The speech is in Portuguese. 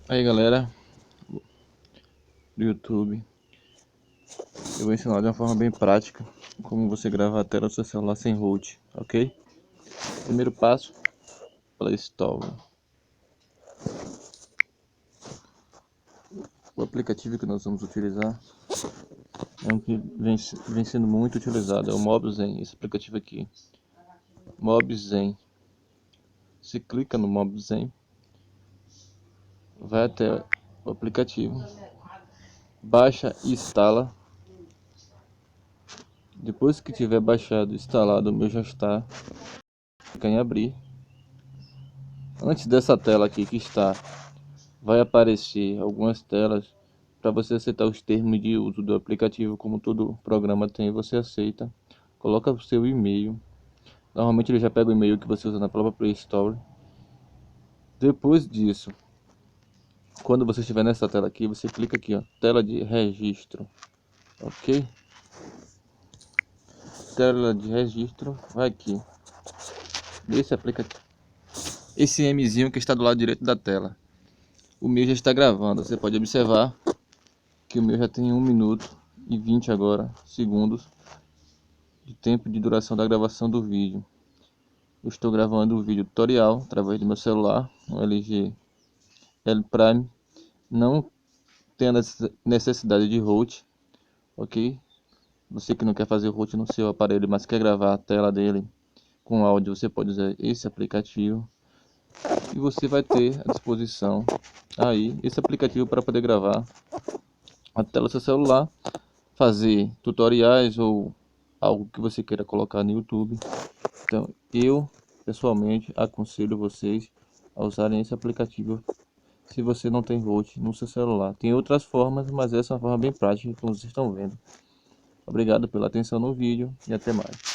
Aí galera do YouTube, eu vou ensinar de uma forma bem prática como você gravar a tela do seu celular sem root, ok? Primeiro passo, Play Store. O aplicativo que nós vamos utilizar é um que vem sendo muito utilizado, é o Mobzen, esse aplicativo aqui, Mobzen. Você clica no Mobzen, vai até o aplicativo, baixa e instala. Depois que tiver baixado e instalado, o meu já está, clica em abrir. Antes dessa tela aqui que está, vai aparecer algumas telas para você aceitar os termos de uso do aplicativo, como todo programa tem, você aceita, coloca o seu e-mail. Normalmente ele já pega o e-mail que você usa na própria Play Store. Depois disso, quando você estiver nessa tela aqui, você clica aqui, ó, tela de registro, ok? Tela de registro, vai aqui, nesse aplicativo, esse Mzinho que está do lado direito da tela. O meu já está gravando, você pode observar que o meu já tem 1 minuto e 20 agora segundos de tempo de duração da gravação do vídeo. Eu estou gravando o vídeo tutorial através do meu celular, um LG L Prime. Não tem a necessidade de root, ok? Você que não quer fazer root no seu aparelho, mas quer gravar a tela dele com áudio, você pode usar esse aplicativo. E você vai ter à disposição aí esse aplicativo para poder gravar a tela do seu celular, fazer tutoriais ou algo que você queira colocar no YouTube. Então eu pessoalmente aconselho vocês a usarem esse aplicativo se você não tem root no seu celular. Tem outras formas, mas essa é uma forma bem prática, como vocês estão vendo. Obrigado pela atenção no vídeo e até mais.